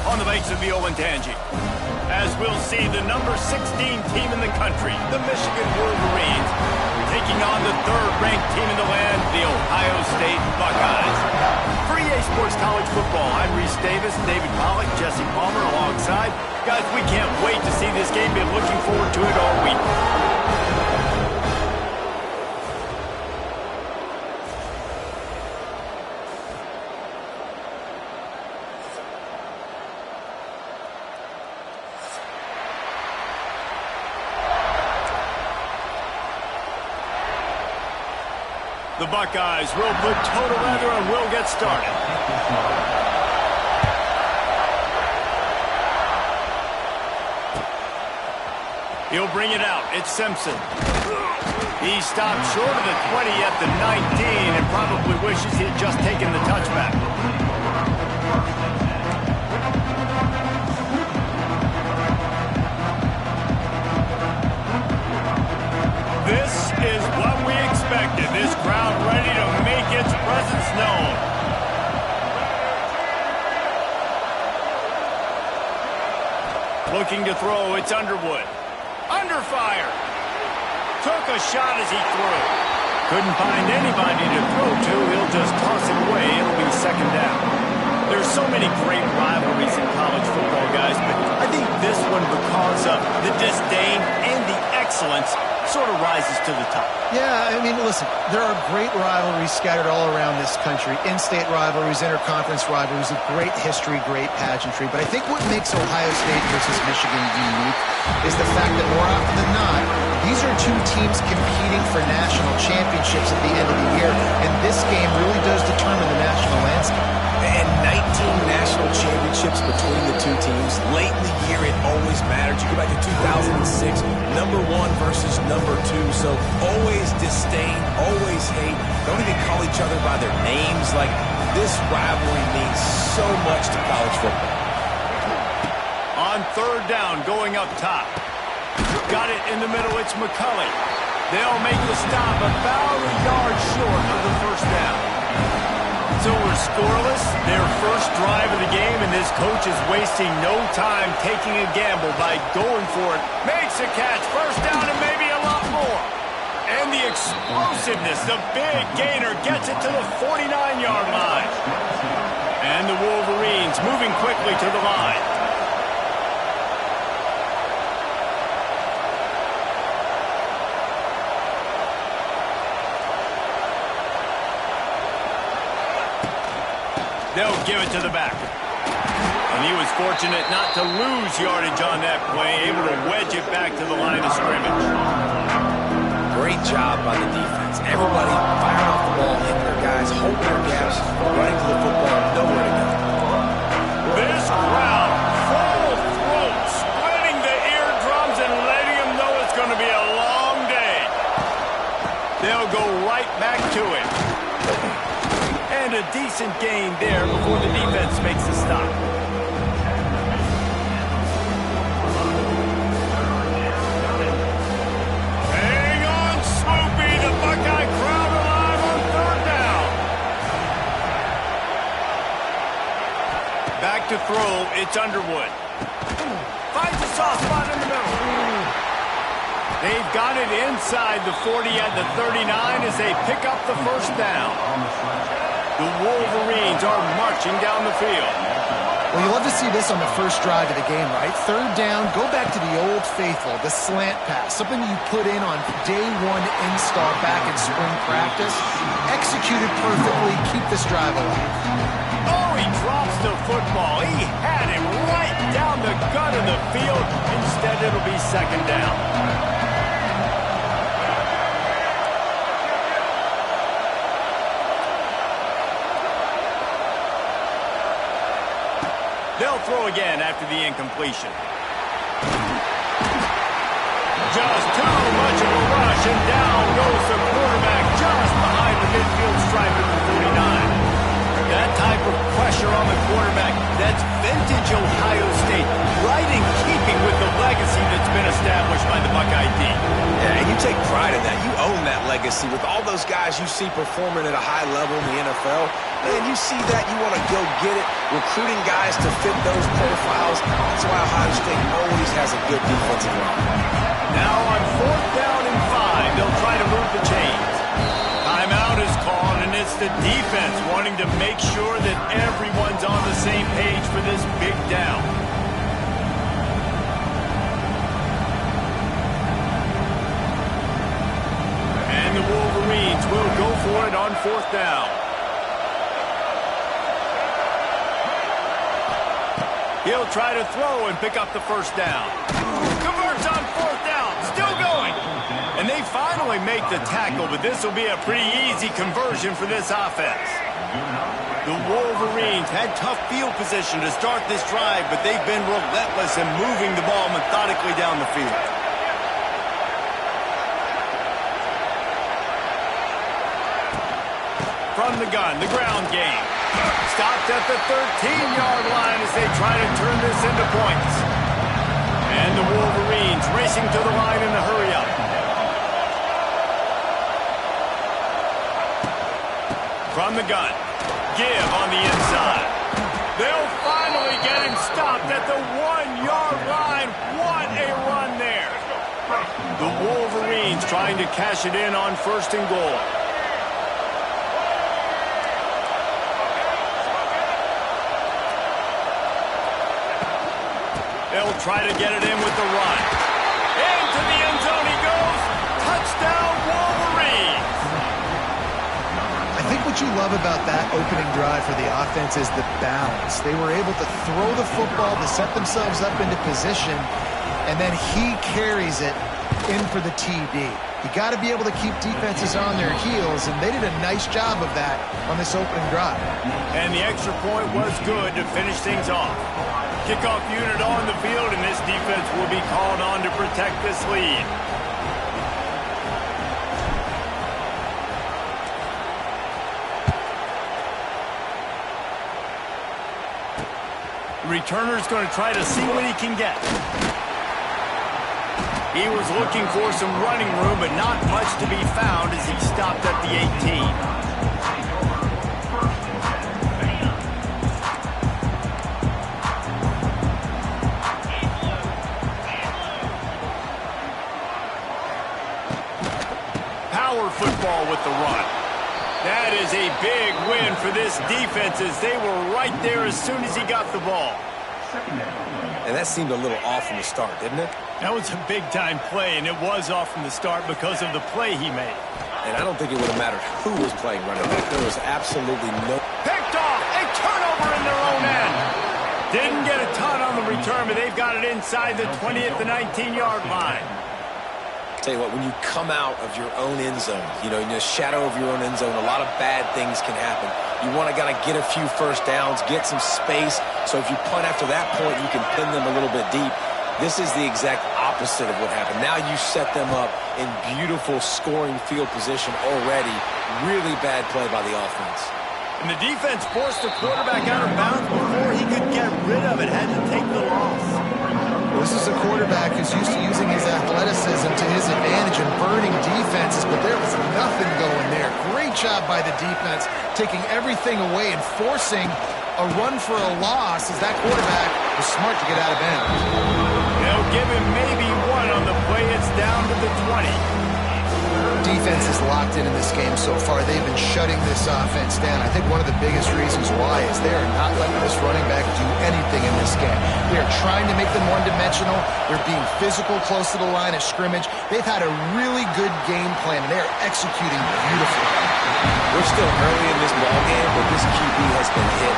on the banks of the Olentangy. As we'll see the number 16 team in the country, the Michigan Wolverines, taking on the third-ranked team in the land, the Ohio State Buckeyes. For EA Sports College Football, I'm Reese Davis, David Pollack, Jesse Palmer alongside. Guys, we can't wait to see this game. Been looking forward to it all week. The Buckeyes will put total leather and will get started. He'll bring it out. It's Simpson. He stopped short of the 20 at the 19 and probably wishes he had just taken the touchback. This is what we expected. This crowd ready to make its presence known. Looking to throw, it's Underwood. Under fire. Took a shot as he threw. Couldn't find anybody to throw to. He'll just toss it away. It'll be second down. There's so many great rivalries in college football, guys, but I think this one, because of the disdain and the excellence, sort of rises to the top. Yeah, I mean, listen, there are great rivalries scattered all around this country. In-state rivalries, interconference rivalries, with great history, great pageantry. But I think what makes Ohio State versus Michigan unique is the fact that more often than not, these are two teams competing for national championships at the end of the year. And this game really does determine the national landscape. And 19 national championships between the two teams. Late in the year, it always mattered. You go back to 2006, number 1 versus number 2. So always disdain, always hate. Don't even call each other by their names. Like, this rivalry means so much to college football. On third down, going up top. Got it in the middle. It's McCulley. They'll make the stop about a yard short of the first down. So we're scoreless, their first drive of the game, and this coach is wasting no time taking a gamble by going for it. Makes a catch, first down, and maybe a lot more. And the explosiveness, the big gainer, gets it to the 49-yard line. And the Wolverines moving quickly to the line. They'll give it to the back. And he was fortunate not to lose yardage on that play, able to wedge it back to the line of scrimmage. Great job by the defense. Everybody firing off the ball, hitting their guys, holding their gaps, running to the football, nowhere to go. This crowd, full throat, splitting the eardrums and letting them know it's going to be a long day. They'll go right back to it. And a decent gain there before the defense makes the stop. Hang on, Swoopy. The Buckeye crowd alive on third down. Back to throw. It's Underwood. Finds a soft spot in the middle. They've got it inside the 40 at the 39 as they pick up the first down. The Wolverines are marching down the field. Well, you love to see this on the first drive of the game, right? Third down, go back to the old faithful, the slant pass, something you put in on day one install back in spring practice. Executed perfectly, keep this drive alive. Oh, he drops the football. He had it right down the gut of the field. Instead, it'll be second down. They'll throw again after the incompletion. Just too much of a rush, and down goes the quarterback just behind the midfield stripe at the 49. That type of pressure on the quarterback, that's vintage Ohio State, right in keeping with the legacy that's been established by the Buckeye team. Yeah, and you take pride in that. You own that legacy. legacy. With all those guys you see performing at a high level in the NFL, man, you see that, you want to go get it. Recruiting guys to fit those profiles. That's why Ohio State always has a good defensive line. Now on 4th down and 5, they'll try to move the chains. Timeout is called, and it's the defense wanting to make sure that everyone's on the same page for this big down. And the Wolverines will go for it on 4th down. He'll try to throw and pick up the first down. Converts on 4th down, still going. And they finally make the tackle, but this will be a pretty easy conversion for this offense. The Wolverines had tough field position to start this drive, but they've been relentless in moving the ball methodically down the field. From the gun, the ground game. Stopped at the 13-yard line as they try to turn this into points. And the Wolverines racing to the line in a hurry-up. From the gun, give on the inside. They'll finally get him stopped at the 1-yard line. What a run there. The Wolverines trying to cash it in on 1st and goal. They'll try to get it in with the run. Into the end zone he goes. Touchdown, Wolverines. I think what you love about that opening drive for the offense is the balance. They were able to throw the football to set themselves up into position, and then he carries it in for the TD. You got to be able to keep defenses on their heels, and they did a nice job of that on this opening drive. And the extra point was good to finish things off. Kickoff unit on the field, and this defense will be called on to protect this lead. The returner's going to try to see what he can get. He was looking for some running room, but not much to be found as he stopped at the 18. Football with the run. That is a big win for this defense as they were right there as soon as he got the ball. And that seemed a little off from the start, didn't it? That was a big-time play, and it was off from the start because of the play he made. And I don't think it would have mattered who was playing running back. There was absolutely no... Picked off! A turnover in their own end! Didn't get a ton on the return, but they've got it inside the 20 at the 19-yard line. Tell you what, when you come out of your own end zone, in the shadow of your own end zone, a lot of bad things can happen. You want to get a few first downs, get some space, so if you punt after that point, you can pin them a little bit deep. This is the exact opposite of what happened. Now you set them up in beautiful scoring field position already. Really bad play by the offense. And the defense forced the quarterback out of bounds before he could get rid of it. Had to take the loss. This is a quarterback who's used to using his athleticism to his advantage and burning defenses, but there was nothing going there. Great job by the defense, taking everything away and forcing a run for a loss as that quarterback was smart to get out of bounds. They'll give him maybe one on the play. It's down to the 20. Defense is locked in this game so far. They've been shutting this offense down. I think one of the biggest reasons why is they are not letting this running back do anything in this game. They are trying to make them one-dimensional. They're being physical close to the line of scrimmage. They've had a really good game plan, and they are executing beautifully. We're still early in this ballgame, but this QB has been hit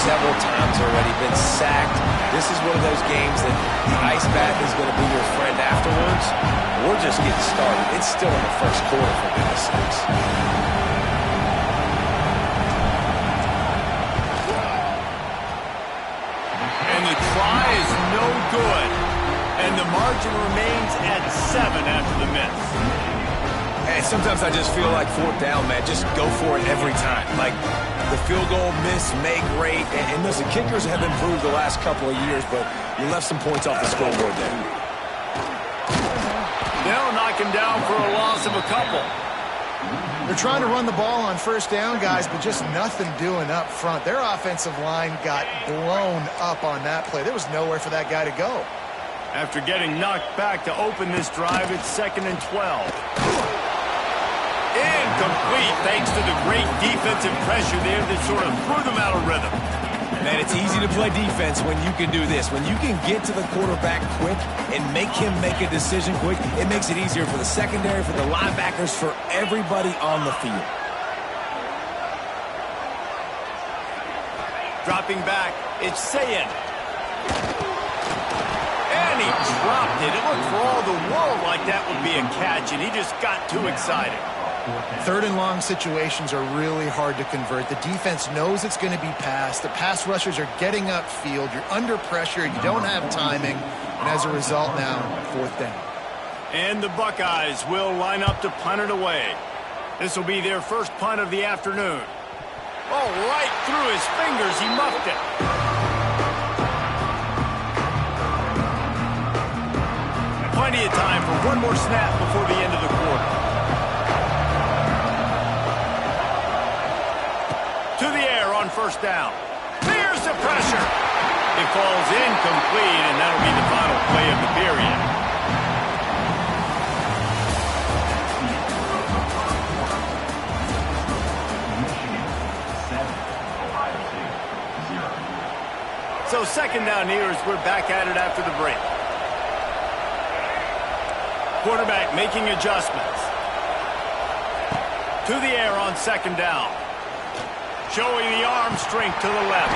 several times already, been sacked. This is one of those games that the ice bath is going to be your friend afterwards. We're just getting started. It's still in the first quarter, for goodness sakes. And the try is no good. And the margin remains at 7 after the miss. Hey, sometimes I just feel like 4th down, man. Just go for it every time. Like the field goal miss, make rate. And listen, kickers have improved the last couple of years, but you left some points off the scoreboard there. They'll knock him down for a loss of a couple. They're trying to run the ball on first down, guys, but just nothing doing up front. Their offensive line got blown up on that play. There was nowhere for that guy to go. After getting knocked back to open this drive, it's 2nd and 12. Incomplete thanks to the great defensive pressure there that sort of threw them out of rhythm. Man, it's easy to play defense when you can do this. When you can get to the quarterback quick and make him make a decision quick, it makes it easier for the secondary, for the linebackers, for everybody on the field. Dropping back, it's Sayin. And he dropped it. It looked for all the world like that would be a catch, and he just got too excited. 3rd and long situations are really hard to convert. The defense knows it's going to be passed. The pass rushers are getting upfield. You're under pressure. You don't have timing. And as a result now, 4th down. And the Buckeyes will line up to punt it away. This will be their first punt of the afternoon. Oh, right through his fingers. He muffed it. Plenty of time for one more snap before the end of the quarter. To the air on first down. There's the pressure. It falls incomplete, and that'll be the final play of the period. So 2nd down here as we're back at it after the break. Quarterback making adjustments. To the air on 2nd down. Showing the arm strength to the left.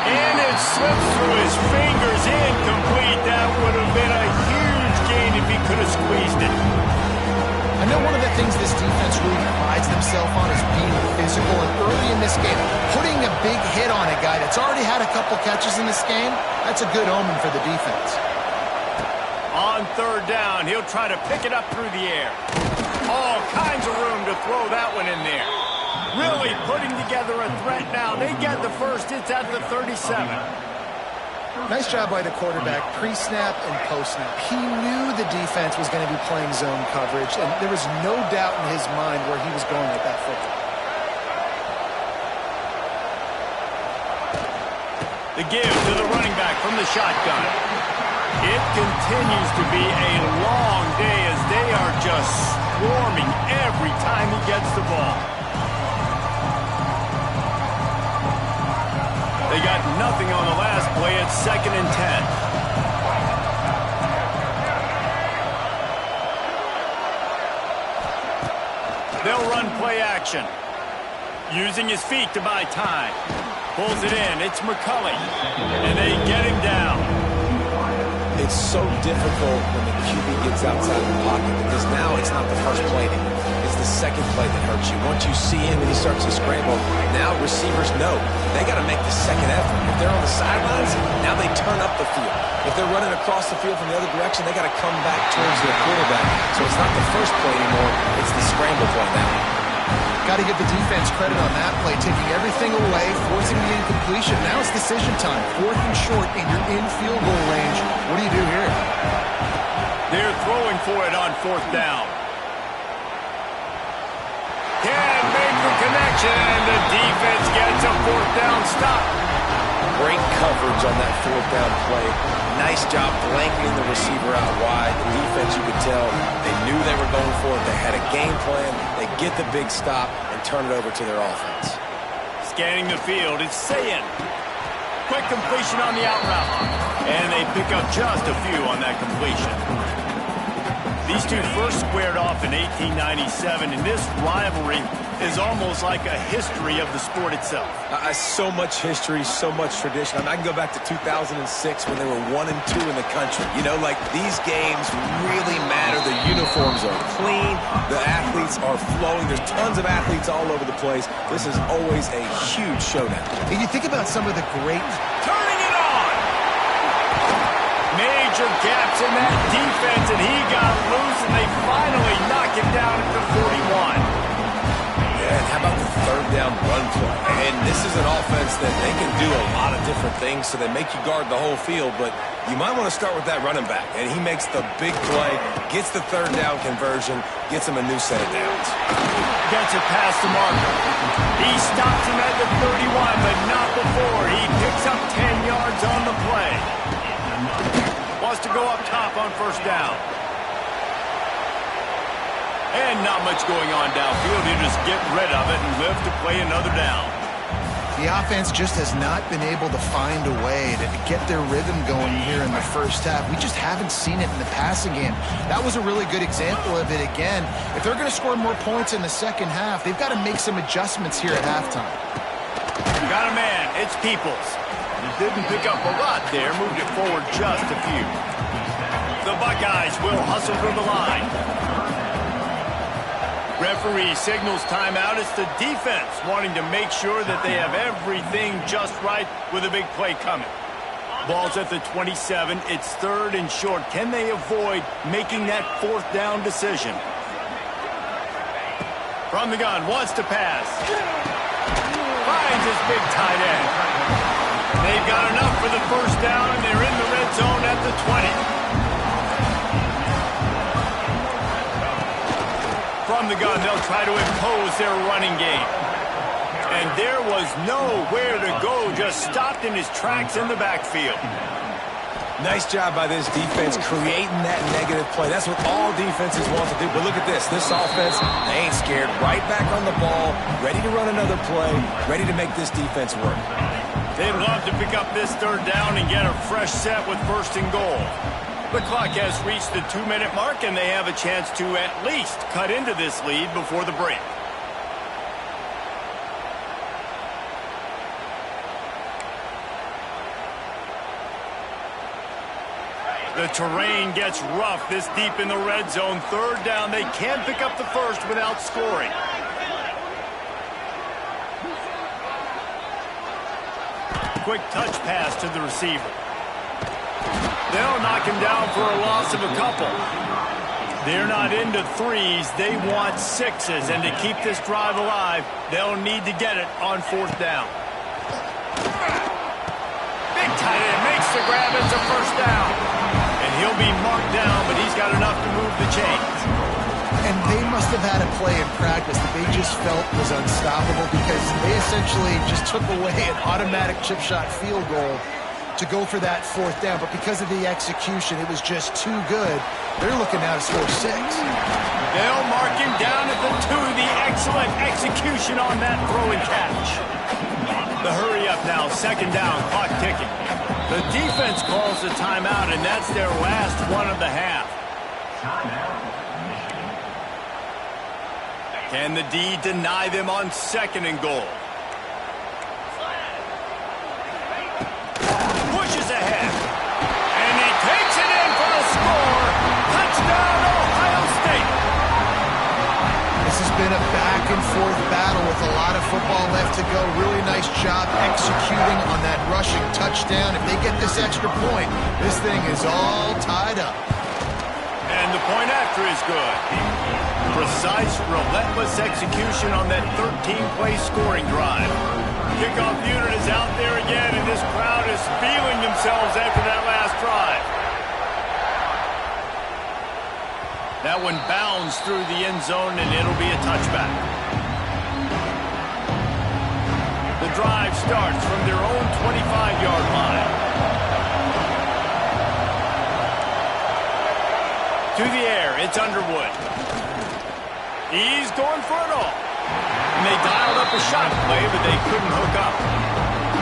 And it slips through his fingers. Incomplete. That would have been a huge gain if he could have squeezed it. I know one of the things this defense really prides themselves on is being physical. And early in this game, putting a big hit on a guy that's already had a couple catches in this game, that's a good omen for the defense. On 3rd down, he'll try to pick it up through the air. All kinds of room to throw that one in there. Really putting together a threat now. They get the first. It's at the 37. Nice job by the quarterback, pre-snap and post-snap. He knew the defense was going to be playing zone coverage, and there was no doubt in his mind where he was going with that football. The give to the running back from the shotgun. It continues to be a long day as they are just swarming every time he gets the ball. They got nothing on the last play. It's 2nd and 10. They'll run play action. Using his feet to buy time. Pulls it in. It's McCulley. And they get him down. It's so difficult when the QB gets outside of the pocket because now it's not the first play anymore. It's the second play that hurts you. Once you see him and he starts to scramble, now receivers know they got to make the second effort. If they're on the sidelines, now they turn up the field. If they're running across the field from the other direction, they got to come back towards their quarterback. So it's not the first play anymore. It's the scramble play now. Got to give the defense credit on that play, taking everything away, forcing the incompletion. Now it's decision time. 4th and short, and you're in field goal range. What do you do here? They're throwing for it on 4th down. Can't make the connection, and the defense gets a 4th down stop. Great coverage on that 4th down play. Nice job blanketing the receiver out wide. The defense, you could tell, they knew they were going for it. They had a game plan. They get the big stop and turn it over to their offense. Scanning the field, it's Sayin. Quick completion on the out route. And they pick up just a few on that completion. These two first squared off in 1897, and this rivalry is almost like a history of the sport itself. So much history, so much tradition. I mean, I can go back to 2006 when they were 1 and 2 in the country. You know, like these games really matter. The uniforms are clean. The athletes are flowing. There's tons of athletes all over the place. This is always a huge showdown. And you think about some of the great... Turning it on! Major gaps in that defense, and he got loose, and they finally knock him down at the 41. And how about the third down run play? And this is an offense that they can do a lot of different things, so they make you guard the whole field, but you might want to start with that running back. And he makes the big play, gets the third down conversion, gets him a new set of downs. Gets it past the marker. He stops him at the 31, but not before. He picks up 10 yards on the play. Wants to go up top on first down. And not much going on downfield. You just get rid of it and live to play another down. The offense just has not been able to find a way to get their rhythm going here in the first half. We just haven't seen it in the passing game. That was a really good example of it again. If they're going to score more points in the second half, they've got to make some adjustments here at halftime. Got a man. It's Peoples. He didn't pick up a lot there. Moved it forward just a few. The Buckeyes will hustle through the line. Referee signals timeout. It's the defense wanting to make sure that they have everything just right with a big play coming. Ball's at the 27. It's third and short. Can they avoid making that fourth down decision? From the gun, wants to pass. Finds his big tight end. They've got enough for the first down, and they're in the red zone at the 20. From the gun, they'll try to impose their running game. And there was nowhere to go, just stopped in his tracks in the backfield. Nice job by this defense creating that negative play. That's what all defenses want to do. But look at this. This offense, they ain't scared. Right back on the ball, ready to run another play, ready to make this defense work. They'd love to pick up this third down and get a fresh set with first and goal. The clock has reached the 2-minute mark, and they have a chance to at least cut into this lead before the break. The terrain gets rough this deep in the red zone. Third down, they can't pick up the first without scoring. Quick touch pass to the receiver. They'll knock him down for a loss of a couple. They're not into threes. They want sixes. And to keep this drive alive, they'll need to get it on fourth down. Big tight end makes the grab. It's a first down. And he'll be marked down, but he's got enough to move the chains. And they must have had a play in practice that they just felt was unstoppable because they essentially just took away an automatic chip shot field goal to go for that fourth down, but because of the execution, it was just too good. They're looking now to score 6. They'll mark him down at the 2. The excellent execution on that throw and catch. The hurry up now, second down, clock ticking. The defense calls the timeout, and that's their last one of the half. Can the D deny them on second and goal? Ahead. And he takes it in for a score. Touchdown, Ohio State. This has been a back-and-forth battle with a lot of football left to go. Really nice job executing on that rushing touchdown. If they get this extra point, this thing is all tied up. And the point after is good. Precise, relentless execution on that 13-play scoring drive. Kickoff unit is out there again, and this crowd is feeling themselves after that last drive. That one bounds through the end zone, and it'll be a touchback. The drive starts from their own 25-yard line. To the air, it's Underwood. He's going for it all. And they dialed up a shot play, but they couldn't hook up.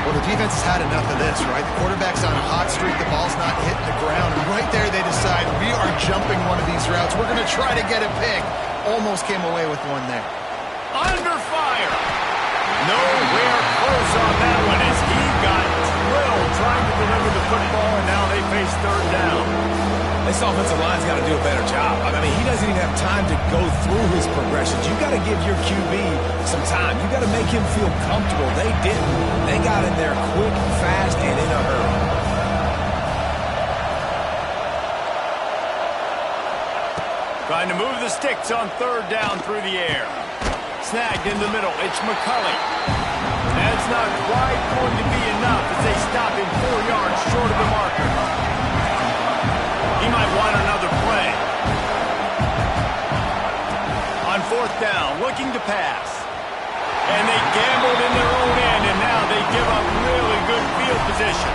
Well, the defense has had enough of this, right? The quarterback's on a hot streak. The ball's not hitting the ground. And right there, they decide, we are jumping one of these routes. We're going to try to get a pick. Almost came away with one there. Under fire. Nowhere close on that one as he got drilled trying to deliver the football, and now they face third down. This offensive line's got to do a better job. I mean, he doesn't even have time to go through his progressions. You've got to give your QB some time. You've got to make him feel comfortable. They didn't. They got in there quick, fast, and in a hurry. Trying to move the sticks on third down through the air. Snagged in the middle. It's McCulley. That's not quite going to be enough as they stop him 4 yards short of the marker. He might want another play. On 4th down, looking to pass. And they gambled in their own end, and now they give up really good field position.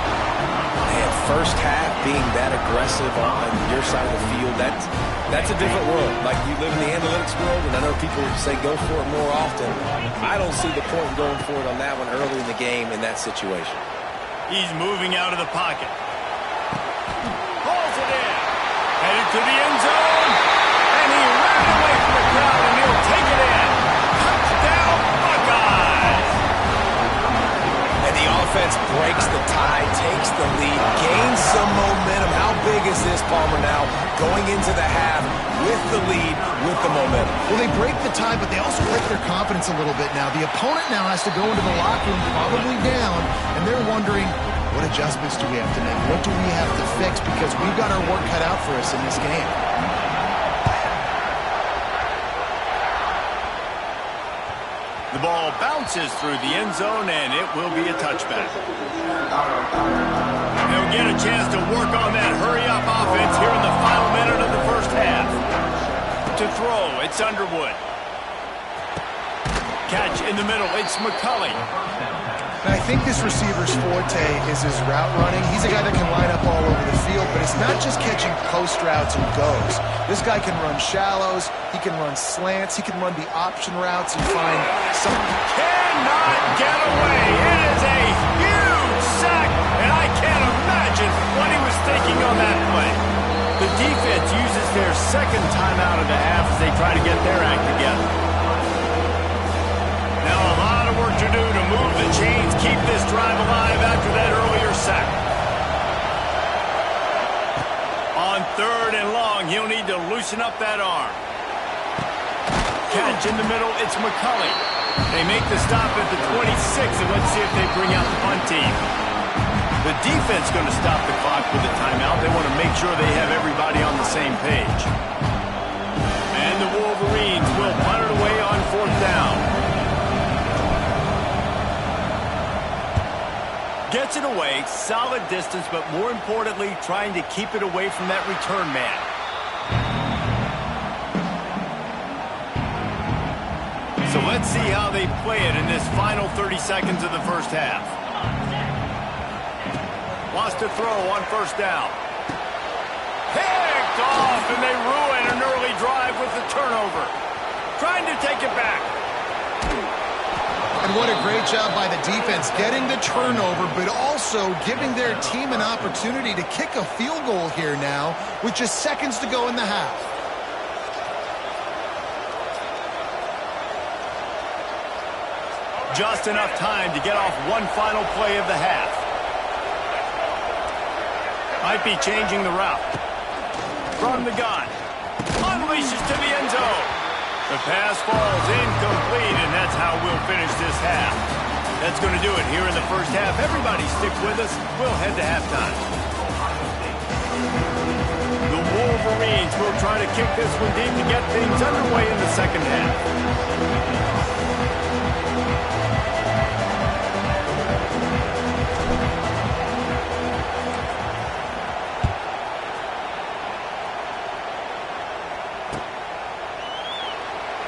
Man, first half being that aggressive on your side of the field, that's a different world. Like, you live in the analytics world, and I know people say go for it more often. I don't see the point in going for it on that one early in the game in that situation. He's moving out of the pocket. Pulls it in. Headed to the end zone. And he ran away from the crowd, and he'll take it in. Touchdown, Buckeyes! And the offense breaks the tie, takes the lead, gains some momentum. How big is this, Palmer, now going into the half with the lead, with the momentum? Well, they break the tie, but they also break their confidence a little bit now. The opponent now has to go into the locker room probably down, and they're wondering, what adjustments do we have to make? What do we have to fix? Because we've got our work cut out for us in this game. The ball bounces through the end zone, and it will be a touchback. They'll get a chance to work on that hurry-up offense here in the final minute of the first half. To throw, it's Underwood. Catch in the middle, it's McCulley. And I think this receiver's forte is his route running. He's a guy that can line up all over the field, but it's not just catching post routes and goes. This guy can run shallows, he can run slants, he can run the option routes and find some... Cannot get away. It is a huge sack, and I can't imagine what he was thinking on that play. The defense uses their second timeout of the half as they try to get their act together. Now a lot of work to do to move the chains, keep this drive alive after that earlier sack. On 3rd and long, he'll need to loosen up that arm. Catch in the middle, it's McCulley. They make the stop at the 26, and let's see if they bring out the punt team. The defense going to stop the clock with a timeout. They want to make sure they have everybody on the same page. And the Wolverines will punt it away on 4th down. Gets it away, solid distance, but more importantly, trying to keep it away from that return man. So let's see how they play it in this final 30 seconds of the first half. Wants to throw on 1st down. Picked off, and they ruin an early drive with the turnover. Trying to take it back. And what a great job by the defense getting the turnover, but also giving their team an opportunity to kick a field goal here now with just seconds to go in the half. Just enough time to get off one final play of the half. Might be changing the route. From the gun. Unleashes to the end zone. The pass falls incomplete, and that's how we'll finish this half. That's going to do it here in the first half. Everybody stick with us. We'll head to halftime. The Wolverines will try to kick this one deep to get things underway in the second half.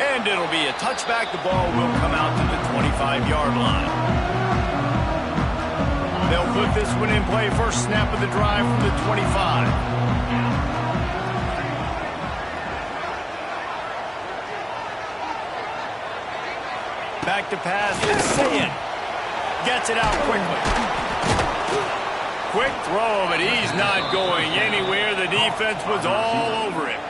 And it'll be a touchback. The ball will come out to the 25-yard line. They'll put this one in play. First snap of the drive from the 25. Back to pass. It's Sayin. Gets it out quickly. Quick throw, but he's not going anywhere. The defense was all over him.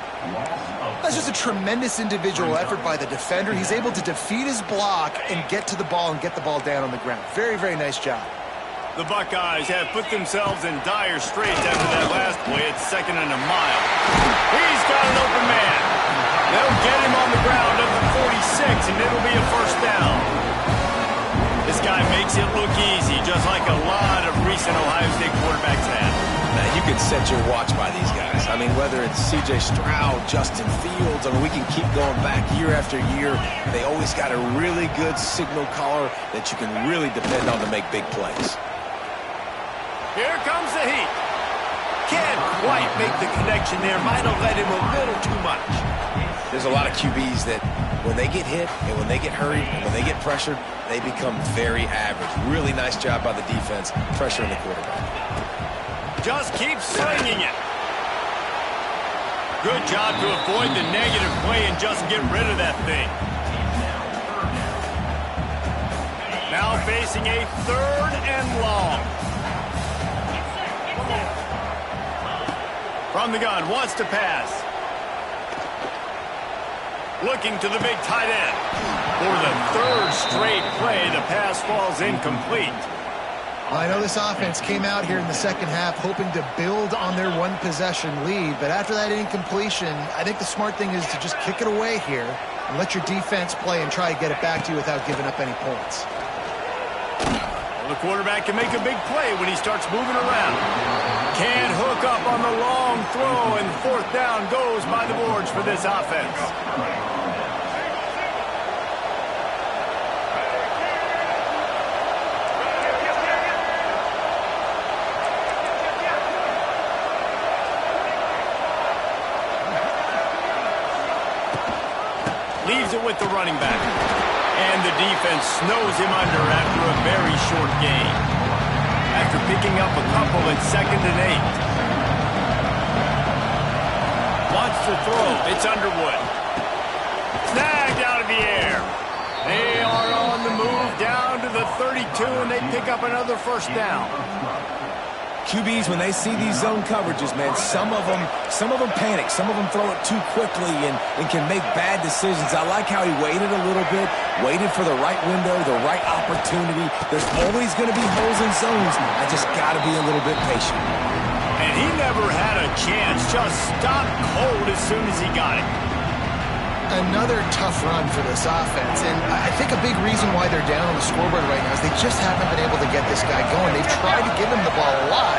That's just a tremendous individual effort by the defender. He's able to defeat his block and get to the ball and get the ball down on the ground. Very, very nice job. The Buckeyes have put themselves in dire straits after that last play. It's 2nd and a mile. He's got an open man. They'll get him on the ground at the 46, and it'll be a first down. This guy makes it look easy, just like a lot of recent Ohio State quarterbacks have. Now, you could set your watch by these guys. I mean, whether it's C.J. Stroud, Justin Fields, I mean, we can keep going back year after year. They always got a really good signal caller that you can really depend on to make big plays. Here comes the heat. Can't quite make the connection there. Might have led him a little too much. There's a lot of QBs that when they get hit and when they get hurried and when they get pressured, they become very average. Really nice job by the defense pressuring the quarterback. Just keep slinging it. Good job to avoid the negative play and just get rid of that thing. Now facing a 3rd and long. From the gun, wants to pass. Looking to the big tight end. For the 3rd straight play, the pass falls incomplete. Well, I know this offense came out here in the second half hoping to build on their one-possession lead, but after that incompletion, I think the smart thing is to just kick it away here and let your defense play and try to get it back to you without giving up any points. Well, the quarterback can make a big play when he starts moving around. Can't hook up on the long throw, and 4th down goes by the boards for this offense. Leaves it with the running back. And the defense snows him under after a very short gain. After picking up a couple at 2nd and 8. Wants to throw. It's Underwood. Snagged out of the air. They are on the move down to the 32, and they pick up another 1st down. QBs, when they see these zone coverages, man, some of them panic. Some of them throw it too quickly and can make bad decisions. I like how he waited a little bit, waited for the right window, the right opportunity. There's always going to be holes in zones. I just got to be a little bit patient. And he never had a chance. Just stopped cold as soon as he got it. Another tough run for this offense, and I think a big reason why they're down on the scoreboard right now is they just haven't been able to get this guy going. They've tried to give him the ball a lot.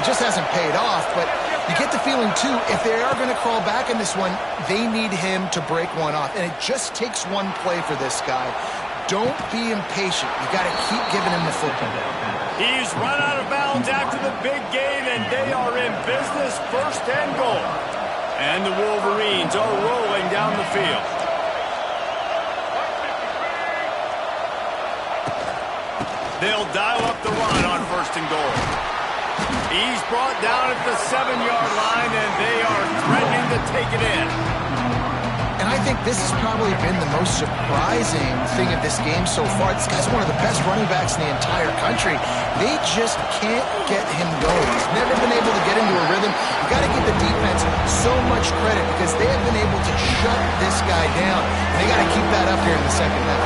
It just hasn't paid off, but you get the feeling, too, if they are going to crawl back in this one, they need him to break one off, and it just takes one play for this guy. Don't be impatient. You got to keep giving him the football. He's run out of bounds after the big gain, and they are in business, 1st and goal. And the Wolverines are rolling down the field. They'll dial up the run on 1st and goal. He's brought down at the 7-yard line, and they are threatening to take it in. And I think this has probably been the most surprising thing of this game so far. This guy's one of the best running backs in the entire country. They just can't get him going. He's never been able to get into a rhythm. You got to give the defense so much credit because they have been able to shut this guy down. And they got to keep that up here in the second half.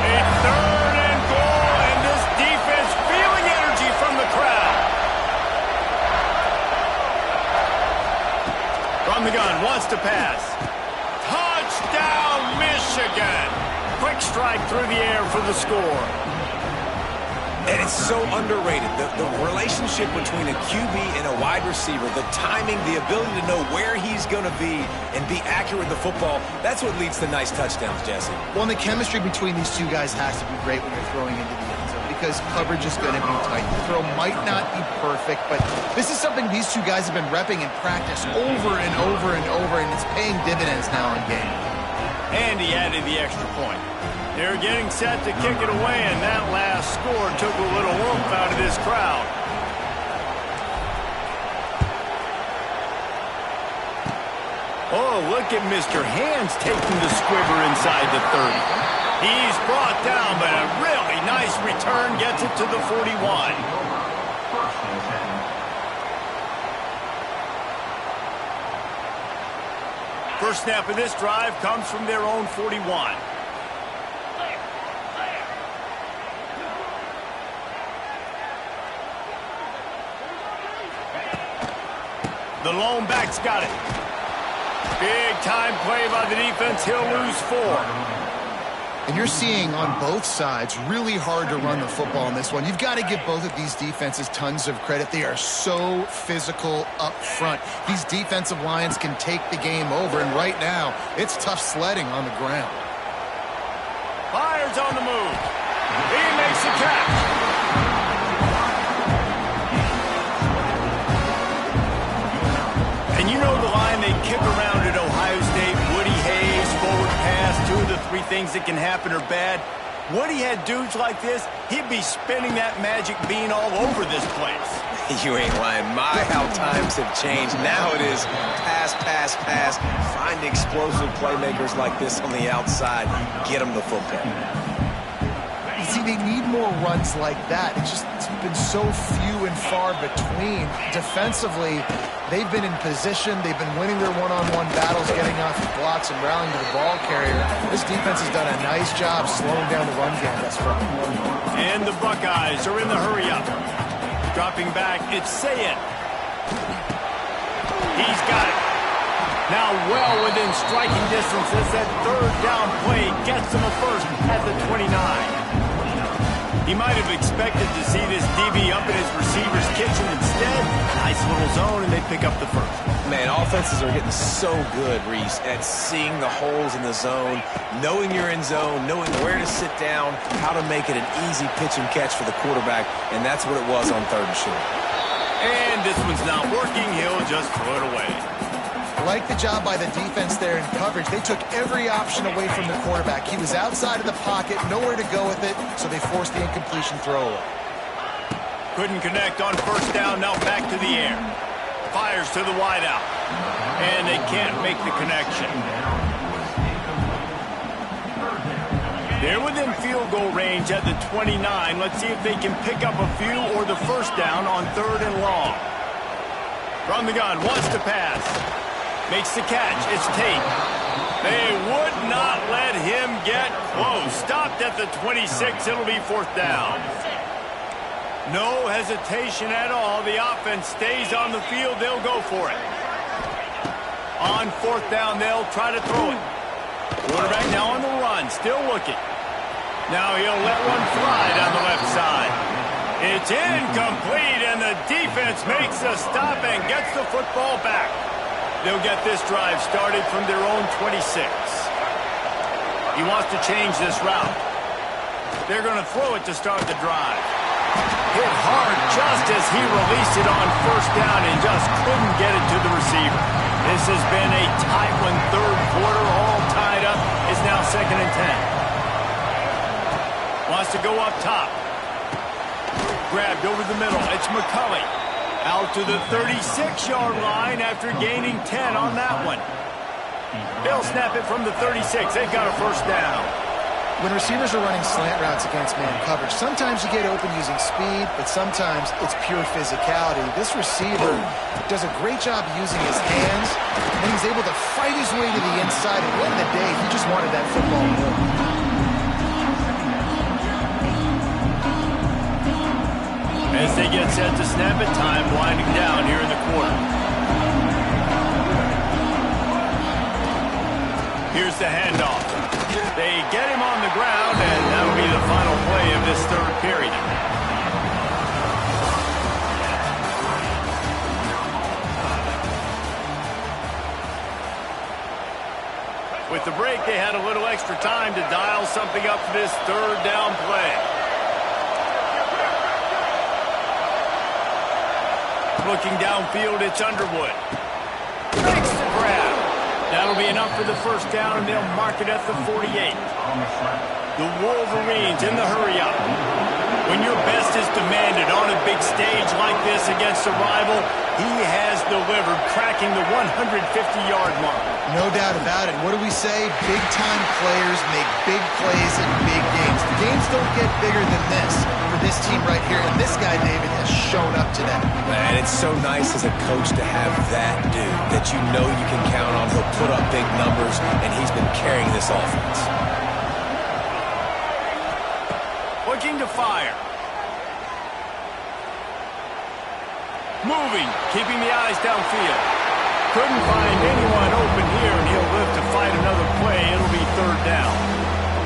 A 3rd and goal, and this defense feeling energy from the crowd. From the gun, wants to pass. Touchdown, Michigan! Quick strike through the air for the score. And it's so underrated. The relationship between a QB and a wide receiver, the timing, the ability to know where he's going to be and be accurate with the football, that's what leads to nice touchdowns, Jesse. Well, and the chemistry between these two guys has to be great when you're throwing into the end zone because coverage is going to be tight. The throw might not be perfect, but this is something these two guys have been repping in practice over and over and over, and it's paying dividends now in game. And he added the extra point. They're getting set to kick it away, and that last score took a little oomph out of this crowd. Oh, look at Mr. Hands taking the squiver inside the 30. He's brought down, but a really nice return gets it to the 41. First snap of this drive comes from their own 41. The lone back's got it. Big time play by the defense. He'll lose 4. And you're seeing on both sides really hard to run the football in this one. You've got to give both of these defenses tons of credit. They are so physical up front. These defensive lines can take the game over, and right now, it's tough sledding on the ground. Byers on the move. He makes the catch. And you know the line they kick around at Ohio State, Woody Hayes, forward pass, 2 of the 3 things that can happen are bad. Woody had dudes like this, he'd be spinning that magic bean all over this place. You ain't lying. My, how times have changed. Now it is pass, pass, pass. Find explosive playmakers like this on the outside. Get them the football. You see, they need more runs like that. It's been so few and far between. Defensively, they've been in position. They've been winning their one-on-one battles, getting off the blocks and rallying to the ball carrier. This defense has done a nice job slowing down the run game thus far. And the Buckeyes are in the hurry-up. Dropping back, it's Sayed. He's got it. Now well within striking distance as that 3rd down play gets him a first at the 29. He might have expected to see this DB up in his receiver's kitchen. Instead, nice little zone, and they pick up the first. Man, offenses are getting so good, Reese, at seeing the holes in the zone, knowing you're in zone, knowing where to sit down, how to make it an easy pitch and catch for the quarterback, and that's what it was on 3rd and short. And this one's not working. He'll just throw it away. I like the job by the defense there in coverage. They took every option away from the quarterback. He was outside of the pocket, nowhere to go with it, so they forced the incompletion throw. Couldn't connect on 1st down, now back to the air. Fires to the wideout. And they can't make the connection. They're within field goal range at the 29. Let's see if they can pick up a few or the 1st down on 3rd and long. From the gun, wants to pass. Makes the catch. It's Tate. They would not let him get close. Stopped at the 26. It'll be 4th down. No hesitation at all. The offense stays on the field. They'll go for it. On 4th down, they'll try to throw it. Quarterback now on the run. Still looking. Now he'll let one fly down the left side. It's incomplete, and the defense makes a stop and gets the football back. They'll get this drive started from their own 26. He wants to change this route. They're going to throw it to start the drive. Hit hard just as he released it on 1st down and just couldn't get it to the receiver. This has been a tight one. 3rd quarter, all tied up. It's now 2nd and 10. Wants to go up top. Grabbed over the middle. It's McCulley. Out to the 36-yard line after gaining 10 on that one. They'll snap it from the 36. They've got a 1st down. When receivers are running slant routes against man coverage, sometimes you get open using speed, but sometimes it's pure physicality. This receiver does a great job using his hands, and he's able to fight his way to the inside. At the end of the day, he just wanted that football more. As they get set to snap it, time winding down here in the quarter. Here's the handoff. They get him on the ground, and that'll be the final play of this 3rd period. With the break, they had a little extra time to dial something up for this 3rd down play. Looking downfield, it's Underwood. Makes the grab. That'll be enough for the 1st down, and they'll mark it at the 48. The Wolverines in the hurry-up. When your best is demanded on a big stage like this against a rival, he has delivered, cracking the 150-yard mark. No doubt about it. What do we say? Big-time players make big plays in big games. The games don't get bigger than this for this team right here, and this guy, David, has shown up today. Man, it's so nice as a coach to have that dude that you know you can count on. He'll put up big numbers, and he's been carrying this offense. Looking to fire. Moving, keeping the eyes downfield. Couldn't find anyone open here, and he'll live to fight another play. It'll be 3rd down.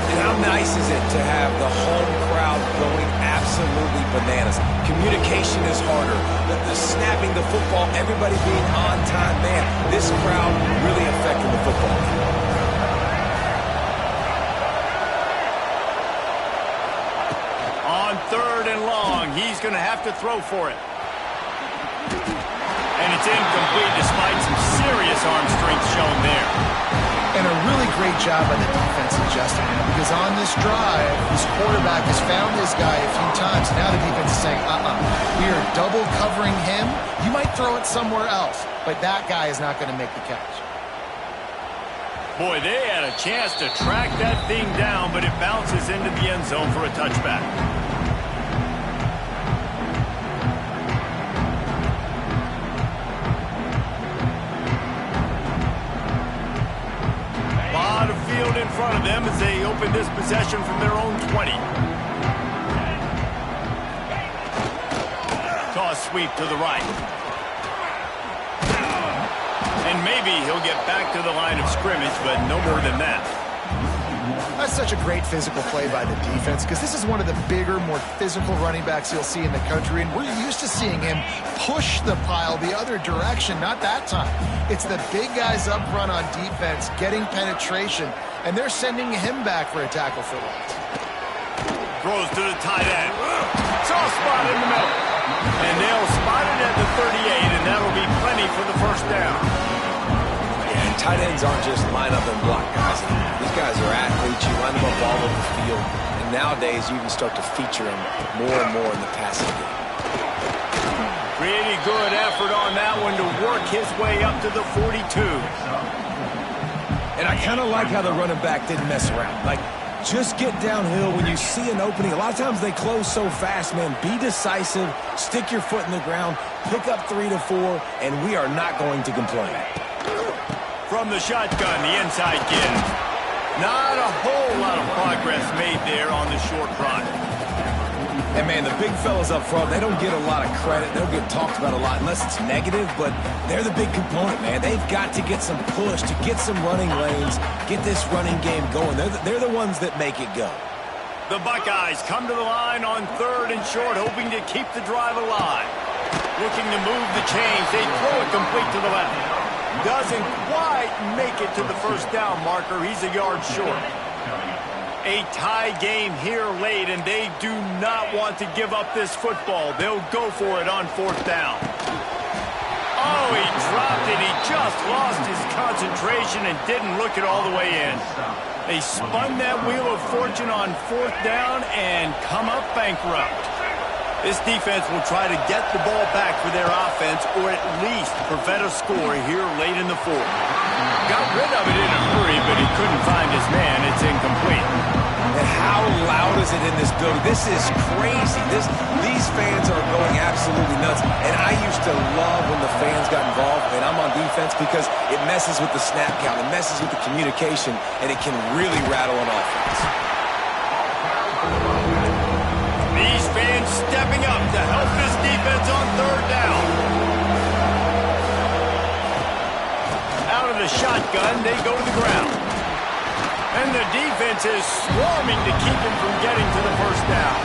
And how nice is it to have the home crowd going absolutely bananas? Communication is harder. The snapping the football, everybody being on time. Man, this crowd really affecting the football game. On 3rd and long, he's going to have to throw for it. And it's incomplete despite some serious arm strength shown there. And a really great job by the defense adjusting him, because on this drive, this quarterback has found his guy a few times. Now the defense is saying, we are double covering him. You might throw it somewhere else, but that guy is not going to make the catch. Boy, they had a chance to track that thing down, but it bounces into the end zone for a touchback. In front of them as they open this possession from their own 20. Toss sweep to the right. And maybe he'll get back to the line of scrimmage, but no more than that. That's such a great physical play by the defense, because this is one of the bigger, more physical running backs you'll see in the country, and we're used to seeing him push the pile the other direction. Not that time. It's the big guys up front on defense getting penetration, and they're sending him back for a tackle for loss. Throws to the tight end. Soft spot in the middle. And they'll spot it at the 38, and that'll be plenty for the first down. Yeah, and tight ends aren't just line up and block guys. These guys are athletes. You line them up all over the field. And nowadays, you can start to feature them more and more in the passing game. Pretty good effort on that one to work his way up to the 42. And I kind of like how the running back didn't mess around. Like, just get downhill when you see an opening. A lot of times they close so fast, man. Be decisive, stick your foot in the ground, pick up 3 to 4, and we are not going to complain. From the shotgun, the inside give. Not a whole lot of progress made there on the short run. And, man, the big fellas up front, they don't get a lot of credit. They don't get talked about a lot unless it's negative, but they're the big component, man. They've got to get some push, to get some running lanes, get this running game going. They're the ones that make it go. The Buckeyes come to the line on 3rd and short, hoping to keep the drive alive. Looking to move the chains. They throw it complete to the left. Doesn't quite make it to the first down marker. He's a yard short. A tie game here late, and they do not want to give up this football. They'll go for it on 4th down. Oh, he dropped it. He just lost his concentration and didn't look it all the way in. They spun that wheel of fortune on 4th down and come up bankrupt. This defense will try to get the ball back for their offense, or at least prevent a score here late in the 4th. Got rid of it in a hurry, but he couldn't find his man. It's incomplete. And how loud is it in this building? This is crazy. These fans are going absolutely nuts. And I used to love when the fans got involved, and I'm on defense, because it messes with the snap count, it messes with the communication, and it can really rattle an offense. These fans stepping up to help this defense on 3rd down. Out of the shotgun, they go to the ground. And the defense is swarming to keep him from getting to the first down.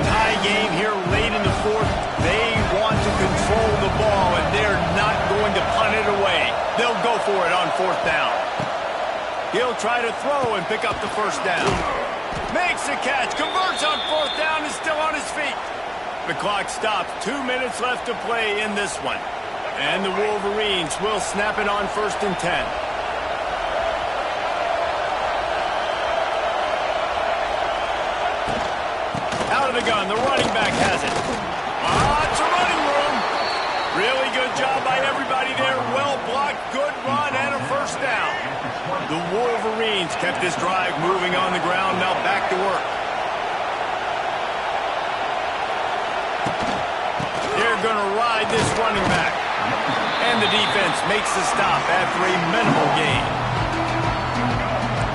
Tie game here late in the 4th. They want to control the ball, and they're not going to punt it away. They'll go for it on 4th down. He'll try to throw and pick up the first down. Makes the catch, converts on 4th down, is still on his feet. The clock stops. 2 minutes left to play in this one. And the Wolverines will snap it on 1st and 10. Out of the gun, the running back has it. It's a running room. Really good job by everybody there. Well blocked, good run, and a first down. The Wolverines kept this drive moving on the ground. Now back to work. They're going to ride this running back. And the defense makes the stop after a minimal gain.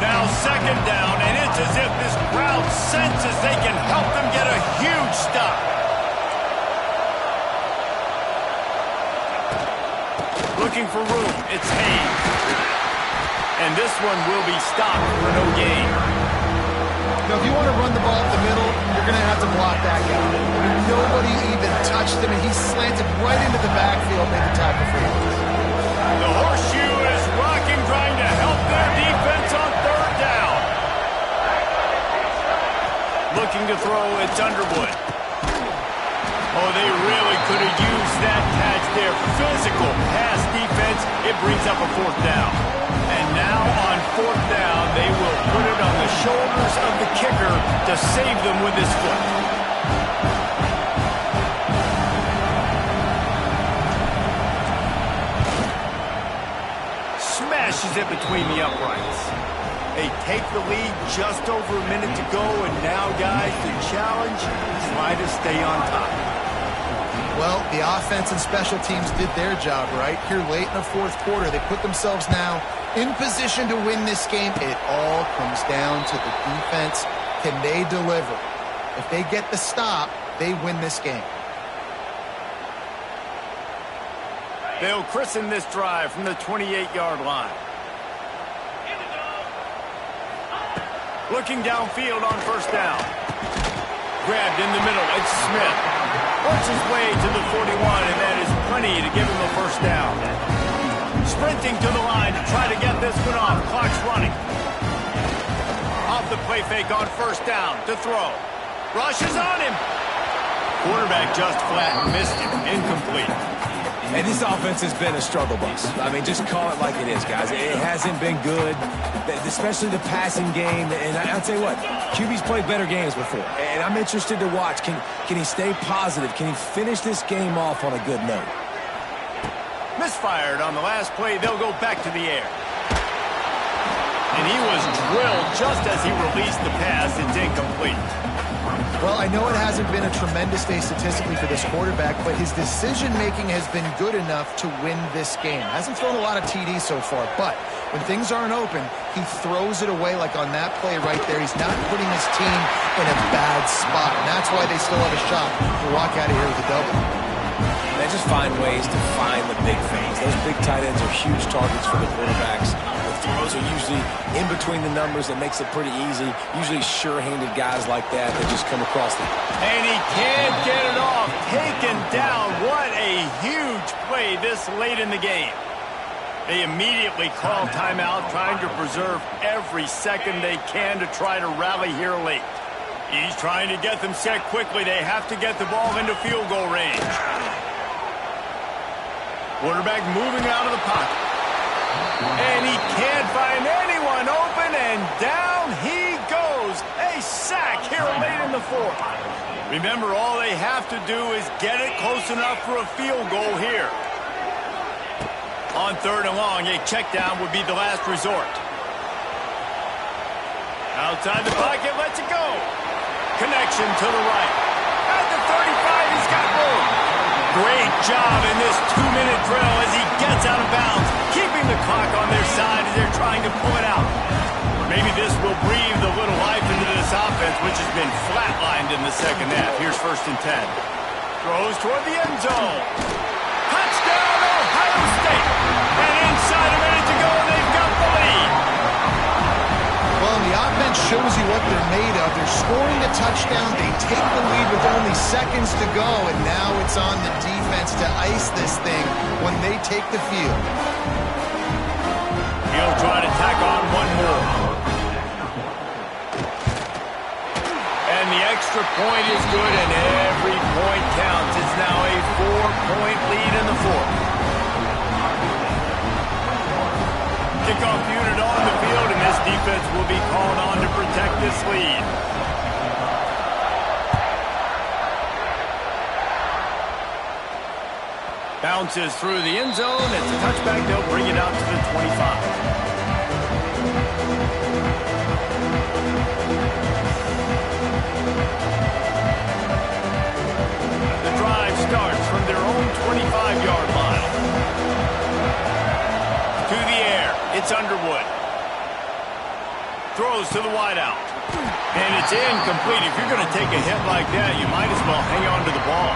Now 2nd down, and it's as if this crowd senses they can help them get a huge stop. Looking for room. It's Hayes. And this one will be stopped for no gain. Now, if you want to run the ball up the middle, you're going to have to block that guy. Nobody even touched him, and he slanted right into the backfield, made the tackle for him. The horseshoe is rocking, trying to help their defense on third down. Looking to throw, it's Underwood. Oh, they really could have used that catch there. Physical pass defense. It brings up a fourth down. And now on fourth down, they will put it on the shoulders of the kicker to save them with his foot. Smashes it between the uprights. They take the lead, just over a minute to go, and now, guys, the challenge, try to stay on top. Well, the offense and special teams did their job, right? Here late in the fourth quarter, they put themselves now in position to win this game. It all comes down to the defense. Can they deliver? If they get the stop, they win this game. They'll christen this drive from the 28-yard line. Looking downfield on first down. Grabbed in the middle, it's Smith. Works his way to the 41, and that is plenty to give him a first down. Sprinting to the line to try to get this one off. Clock's running. Off the play fake on first down to throw. Rushes on him. Quarterback just flat missed him. Incomplete. And this offense has been a struggle bus. I mean, just call it like it is, guys. It hasn't been good, especially the passing game. And I'll tell you what, QB's played better games before. And I'm interested to watch. Can he stay positive? Can he finish this game off on a good note? Misfired on the last play. They'll go back to the air. And he was drilled just as he released the pass. It's incomplete. Well, I know it hasn't been a tremendous day statistically for this quarterback, but his decision-making has been good enough to win this game. Hasn't thrown a lot of TDs so far, but when things aren't open, he throws it away like on that play right there. He's not putting his team in a bad spot, and that's why they still have a shot to walk out of here with a double. They just find ways to find the big things. Those big tight ends are huge targets for the quarterbacks. Throws are usually in between the numbers. That makes it pretty easy. Usually sure-handed guys like that just come across the... And he can't get it off. Taken down. What a huge play this late in the game. They immediately call timeout, trying to preserve every second they can to try to rally here late. He's trying to get them set quickly. They have to get the ball into field goal range. Quarterback moving out of the pocket. And he can't find anyone open, and down he goes. A sack here late in the fourth. Remember, all they have to do is get it close enough for a field goal here. On third and long, a check down would be the last resort. Outside the pocket, lets it go. Connection to the right. At the 35, he's got room. Great job in this 2-minute drill as he gets out of bounds, keeping the clock on their side as they're trying to pull it out. Maybe this will breathe a little life into this offense, which has been flatlined in the second half. Here's 1st and 10. Throws toward the end zone. Touchdown, Ohio State. And inside a minute to go, they've got the lead. Well, the offense shows you what they're made of. They're scoring the touchdown. They take the lead with only seconds to go, and now it's on the defense to ice this thing when they take the field. He'll try to tack on one more. And the extra point is good, and every point counts. It's now a 4-point lead in the fourth. Kickoff unit on the field, and this defense will be called on to protect this lead. Bounces through the end zone. It's a touchback. They'll bring it out to the 25. The drive starts from their own 25-yard line. To the air, it's Underwood. Throws to the wideout. And it's incomplete. If you're going to take a hit like that, you might as well hang on to the ball.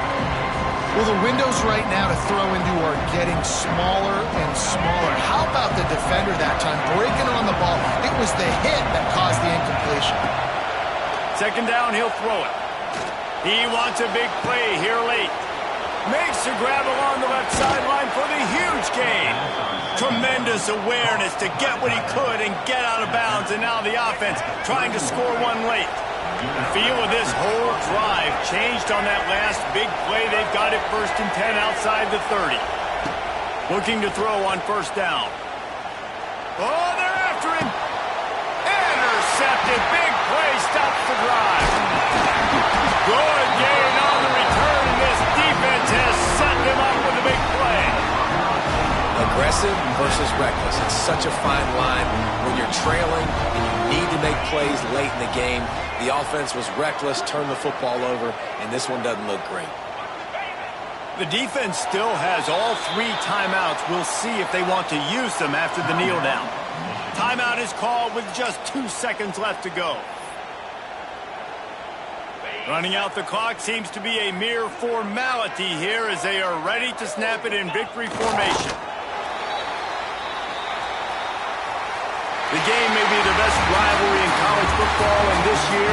Well, the windows right now to throw into are getting smaller and smaller. How about the defender that time breaking on the ball? It was the hit that caused the incompletion. Second down, he'll throw it. He wants a big play here late. Makes a grab along the left sideline for the huge gain. Tremendous awareness to get what he could and get out of bounds, and now the offense trying to score one late. The feel of this whole drive changed on that last big play. They've got it 1st and 10 outside the 30. Looking to throw on first down. Oh, they're after him. Intercepted. Big play stops the drive. Good gain on the return, and this defense has set them up with a big play. Aggressive versus reckless. It's such a fine line when you're trailing and you need to make plays late in the game. The offense was reckless, turned the football over, and this one doesn't look great. The defense still has all 3 timeouts. We'll see if they want to use them after the kneel down. Timeout is called with just 2 seconds left to go. Running out the clock seems to be a mere formality here as they are ready to snap it in victory formation. The game may be the best rivalry in college football, and this year